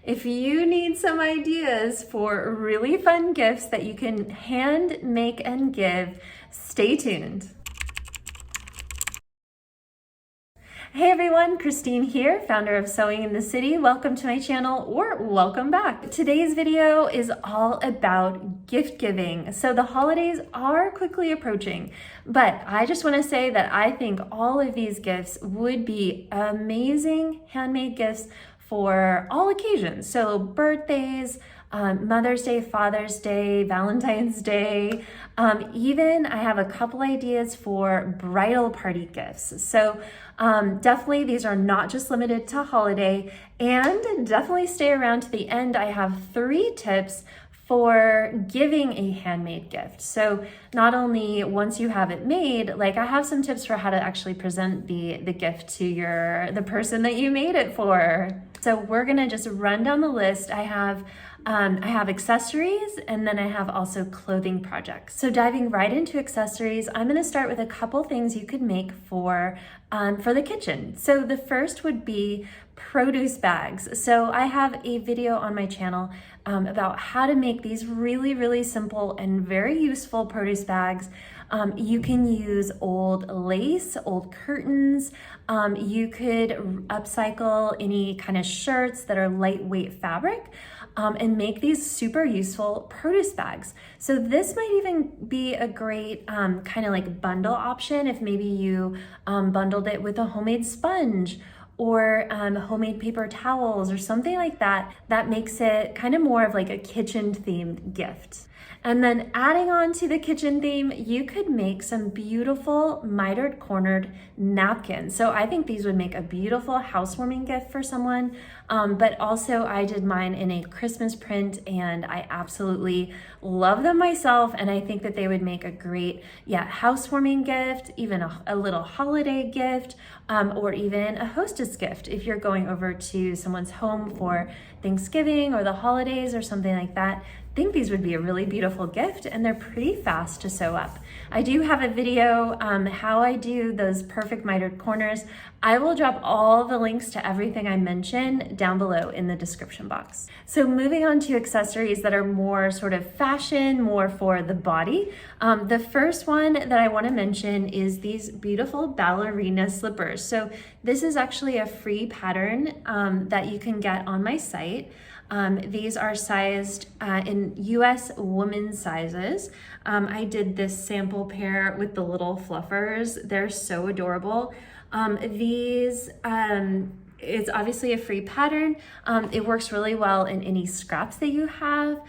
If you need some ideas for really fun gifts that you can hand make and give, stay tuned. Hey everyone, Christine here, founder of Sewing in the City. Welcome to my channel, or welcome back. Today's video is all about gift giving. So the holidays are quickly approaching, but I just want to say that I think all of these gifts would be amazing handmade gifts for all occasions. So birthdays, Mother's Day, Father's Day, Valentine's Day. Even I have a couple ideas for bridal party gifts. So definitely these are not just limited to holiday, and definitely stay around to the end. I have 3 tips for giving a handmade gift. So not only once you have it made, like I have some tips for how to actually present the gift to the person that you made it for. So we're gonna just run down the list. I have accessories, and then I have also clothing projects. So diving right into accessories, I'm gonna start with a couple things you could make for the kitchen. So the first would be produce bags. So I have a video on my channel about how to make these really, really simple and very useful produce bags. You can use old lace, old curtains. You could upcycle any kind of shirts that are lightweight fabric and make these super useful produce bags. So this might even be a great kind of like bundle option if maybe you bundled it with a homemade sponge or homemade paper towels or something like that. That makes it kind of more of like a kitchen themed gift. And then adding on to the kitchen theme, you could make some beautiful mitered cornered napkins. So I think these would make a beautiful housewarming gift for someone. But also I did mine in a Christmas print and I absolutely love them myself. And I think that they would make a great, housewarming gift, even a little holiday gift, or even a hostess gift if you're going over to someone's home for Thanksgiving or the holidays or something like that. I think these would be a really beautiful gift, and they're pretty fast to sew up. I do have a video how I do those perfect mitered corners. I will drop all the links to everything I mentioned down below in the description box. So moving on to accessories that are more sort of fashion, more for the body. The first one that I want to mention is these beautiful ballerina slippers. So this is actually a free pattern that you can get on my site. These are sized in US women's sizes. I did this sample pair with the little fluffers. They're so adorable. It's obviously a free pattern. It works really well in any scraps that you have.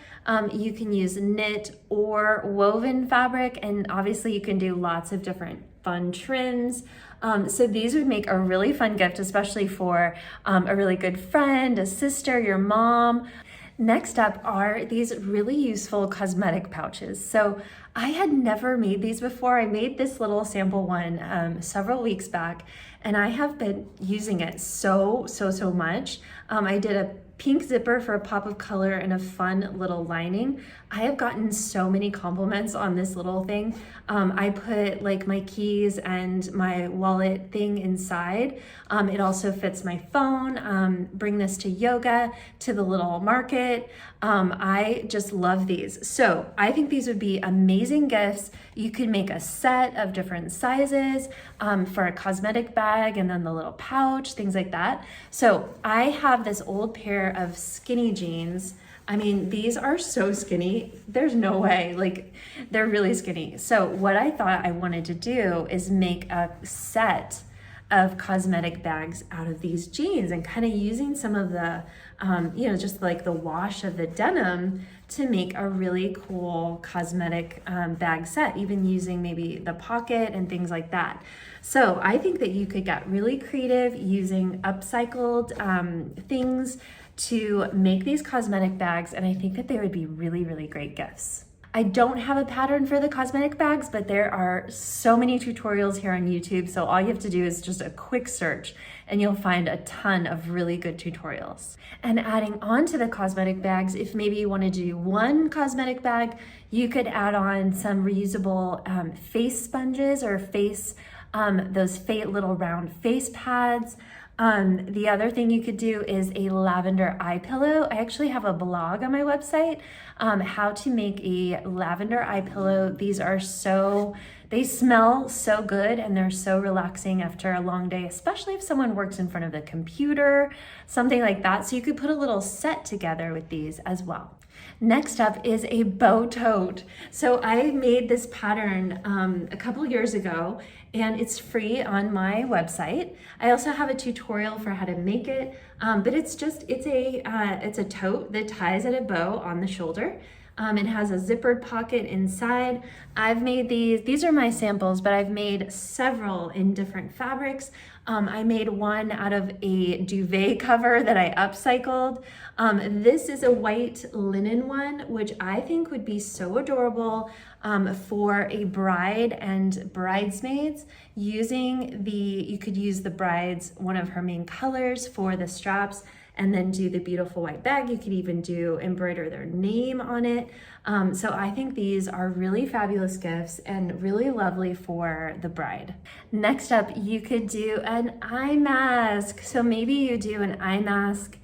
You can use knit or woven fabric, and obviously you can do lots of different fun trims. So these would make a really fun gift, especially for a really good friend, a sister, your mom. Next up are these really useful cosmetic pouches. So I had never made these before. I made this little sample one several weeks back, and I have been using it so much. I did a pink zipper for a pop of color and a fun little lining. I have gotten so many compliments on this little thing. I put like my keys and my wallet thing inside. It also fits my phone. Bring this to yoga, to the little market. I just love these. So I think these would be amazing gifts. You could make a set of different sizes for a cosmetic bag, and then the little pouch, things like that. So I have this old pair of skinny jeans. I mean, these are so skinny. There's no way, like they're really skinny. So what I thought I wanted to do is make a set of cosmetic bags out of these jeans, and kind of using some of the, just like the wash of the denim to make a really cool cosmetic bag set, even using maybe the pocket and things like that. So I think that you could get really creative using upcycled things to make these cosmetic bags, and I think that they would be really, really great gifts. I don't have a pattern for the cosmetic bags, but there are so many tutorials here on YouTube, so all you have to do is just a quick search and you'll find a ton of really good tutorials. And adding on to the cosmetic bags, if maybe you want to do one cosmetic bag, you could add on some reusable face sponges or those little round face pads. The other thing you could do is a lavender eye pillow. I actually have a blog on my website, how to make a lavender eye pillow. These are they smell so good and they're so relaxing after a long day, especially if someone works in front of the computer, something like that. So you could put a little set together with these as well. Next up is a bow tote. So I made this pattern a couple years ago, and it's free on my website. I also have a tutorial for how to make it, but it's a tote that ties at a bow on the shoulder. It has a zippered pocket inside. I've made these are my samples, but I've made several in different fabrics. I made one out of a duvet cover that I upcycled. This is a white linen one, which I think would be so adorable for a bride and bridesmaids. You could use the bride's, one of her main colors for the straps, and then do the beautiful white bag. You could even embroider their name on it. So I think these are really fabulous gifts and really lovely for the bride. Next up, you could do an eye mask. So maybe you do an eye mask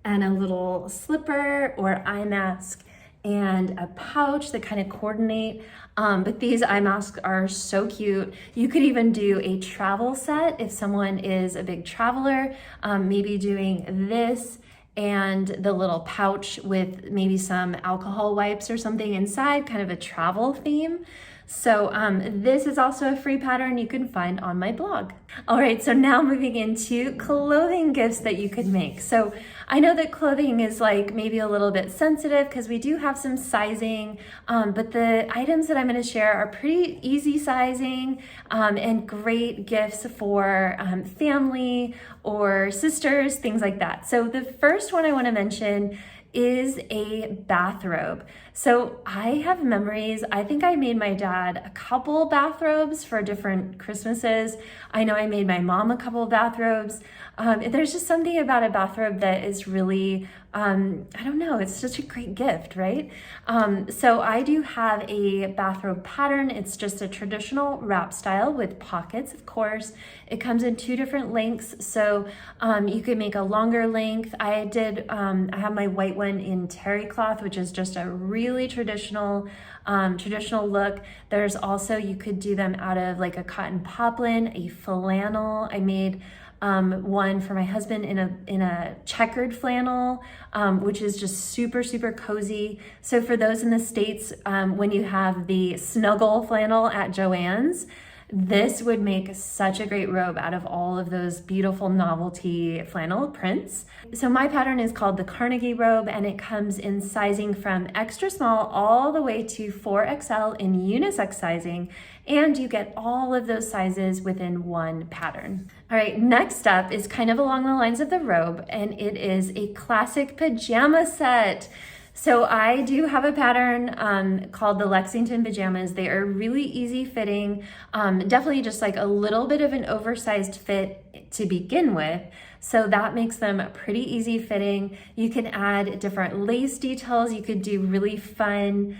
and a little slipper, or eye mask and a pouch that kind of coordinate. But these eye masks are so cute. You could even do a travel set if someone is a big traveler, maybe doing this and the little pouch with maybe some alcohol wipes or something inside, kind of a travel theme. So this is also a free pattern you can find on my blog. All right, so now moving into clothing gifts that you could make. So I know that clothing is like maybe a little bit sensitive because we do have some sizing, but the items that I'm going to share are pretty easy sizing and great gifts for family or sisters, things like that. So the first one I want to mention is a bathrobe. So I have memories. I think I made my dad a couple bathrobes for different Christmases. I know I made my mom a couple bathrobes. There's just something about a bathrobe that is really, I don't know, it's such a great gift, right? So I do have a bathrobe pattern. It's just a traditional wrap style with pockets, of course. It comes in 2 different lengths, so you could make a longer length. I have my white one in terry cloth, which is just a really traditional look. There's also, you could do them out of like a cotton poplin, a flannel. I made one for my husband in a checkered flannel, which is just super, super cozy. So for those in the States, when you have the snuggle flannel at Joann's, this would make such a great robe out of all of those beautiful novelty flannel prints. So my pattern is called the Carnegie robe, and it comes in sizing from extra small all the way to 4XL in unisex sizing, and you get all of those sizes within one pattern. All right, next up is kind of along the lines of the robe, and it is a classic pajama set. So I do have a pattern called the Lexington pajamas. They are really easy fitting, definitely just like a little bit of an oversized fit to begin with. So that makes them pretty easy fitting. You can add different lace details. You could do really fun,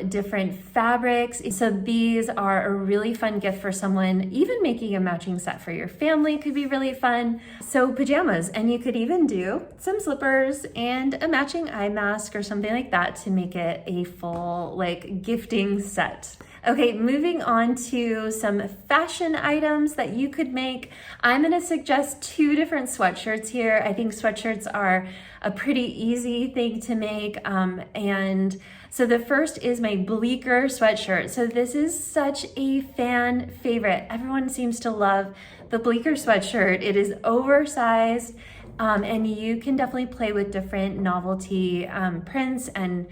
different fabrics. So these are a really fun gift for someone. Even making a matching set for your family could be really fun. So pajamas, and you could even do some slippers and a matching eye mask or something like that to make it a full like gifting set. Okay, moving on to some fashion items that you could make. I'm gonna suggest 2 different sweatshirts here. I think sweatshirts are a pretty easy thing to make. And so the first is my Bleecker sweatshirt. So this is such a fan favorite. Everyone seems to love the Bleecker sweatshirt. It is oversized. And you can definitely play with different novelty prints and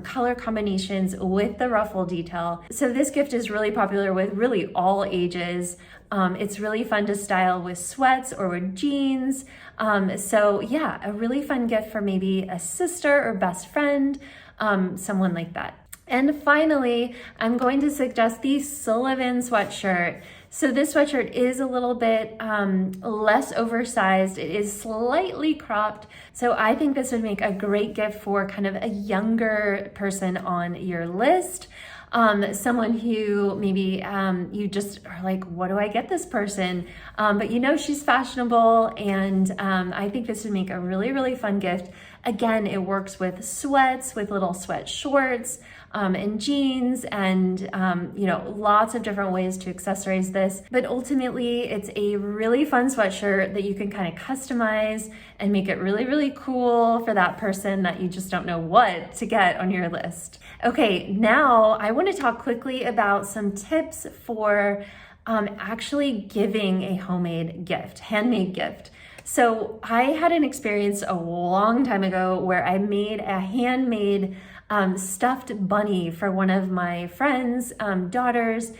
color combinations with the ruffle detail. So this gift is really popular with really all ages. It's really fun to style with sweats or with jeans. So yeah, a really fun gift for maybe a sister or best friend, someone like that. And finally, I'm going to suggest the Sullivan sweatshirt. So this sweatshirt is a little bit less oversized. It is slightly cropped. So I think this would make a great gift for kind of a younger person on your list. someone who maybe you just are like, what do I get this person? But you know she's fashionable, and I think this would make a really, really fun gift. Again, it works with sweats, with little sweat shorts, and jeans, and you know, lots of different ways to accessorize this. But ultimately, it's a really fun sweatshirt that you can kind of customize and make it really, really cool for that person that you just don't know what to get on your list. Okay, now I want to talk quickly about some tips for actually giving a homemade gift, handmade gift. So I had an experience a long time ago where I made a handmade stuffed bunny for one of my friends' daughters,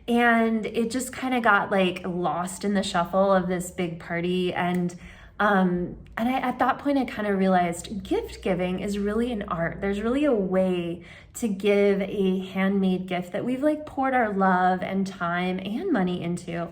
and it just kind of got like lost in the shuffle of this big party. And at that point, I kind of realized gift giving is really an art. There's really a way to give a handmade gift that we've like poured our love and time and money into.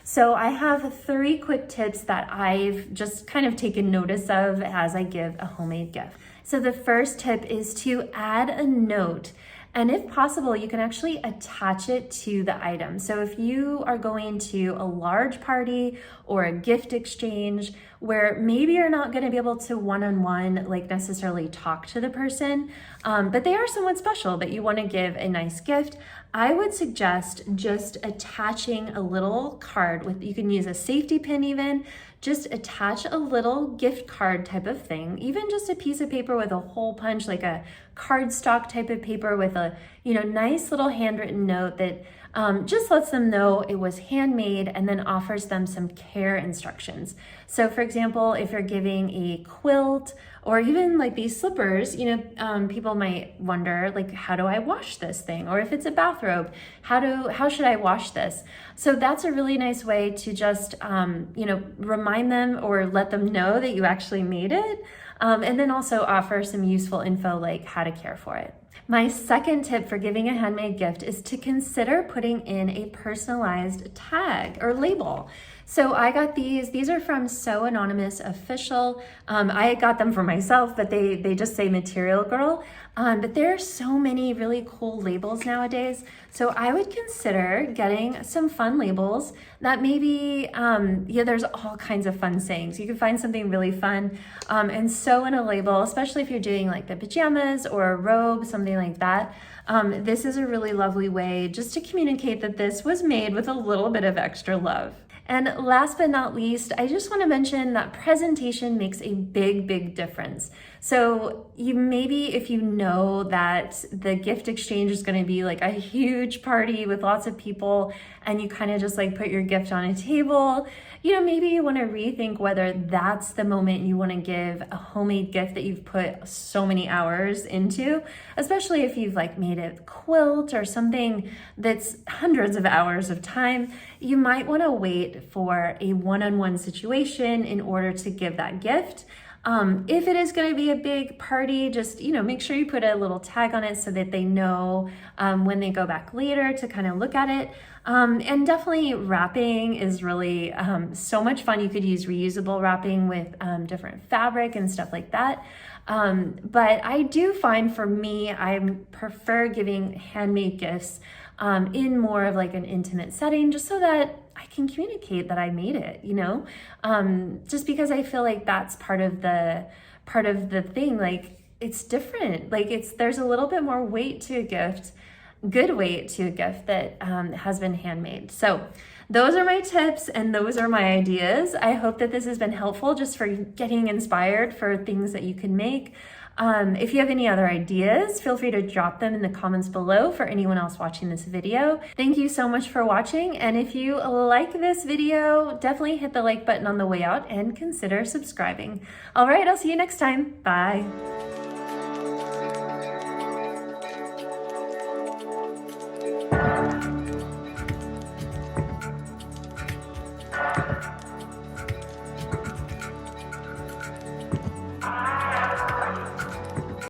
So I have 3 quick tips that I've just kind of taken notice of as I give a homemade gift. So the first tip is to add a note. And if possible, you can actually attach it to the item. So if you are going to a large party or a gift exchange where maybe you're not going to be able to one-on-one like necessarily talk to the person, but they are someone special that you want to give a nice gift, I would suggest just attaching a little card with, you can use a safety pin even, just attach a little gift card type of thing, even just a piece of paper with a hole punch, like a cardstock type of paper with a, you know, nice little handwritten note that just lets them know it was handmade and then offers them some care instructions. So for example, if you're giving a quilt or even like these slippers, you know, people might wonder like, how do I wash this thing? Or if it's a bathrobe, how should I wash this? So that's a really nice way to just, you know, remind them or let them know that you actually made it. And then also offer some useful info like how to care for it. My second tip for giving a handmade gift is to consider putting in a personalized tag or label. So I got these are from So Anonymous Official. I got them for myself, but they just say Material Girl. But there are so many really cool labels nowadays. So I would consider getting some fun labels that maybe, yeah, there's all kinds of fun sayings. You can find something really fun and sew in a label, especially if you're doing like the pajamas or a robe, something like that. This is a really lovely way just to communicate that this was made with a little bit of extra love. And last but not least, I just want to mention that presentation makes a big, big difference. So you maybe, if you know that the gift exchange is going to be like a huge party with lots of people and you kind of just like put your gift on a table, you know, maybe you want to rethink whether that's the moment you want to give a homemade gift that you've put so many hours into, especially if you've like made a quilt or something that's hundreds of hours of time. You might want to wait for a one-on-one situation in order to give that gift. If it is going to be a big party, just, you know, make sure you put a little tag on it so that they know when they go back later to kind of look at it. And definitely wrapping is really so much fun. You could use reusable wrapping with different fabric and stuff like that. But I do find for me, I prefer giving handmade gifts in more of like an intimate setting, just so that I can communicate that I made it, you know, just because I feel like that's part of the thing. Like it's different. Like there's a little bit more weight to a gift, good weight to a gift that has been handmade. So those are my tips and those are my ideas. I hope that this has been helpful just for getting inspired for things that you can make. If you have any other ideas, feel free to drop them in the comments below for anyone else watching this video. Thank you so much for watching. And if you like this video, definitely hit the like button on the way out and consider subscribing. All right, I'll see you next time. Bye.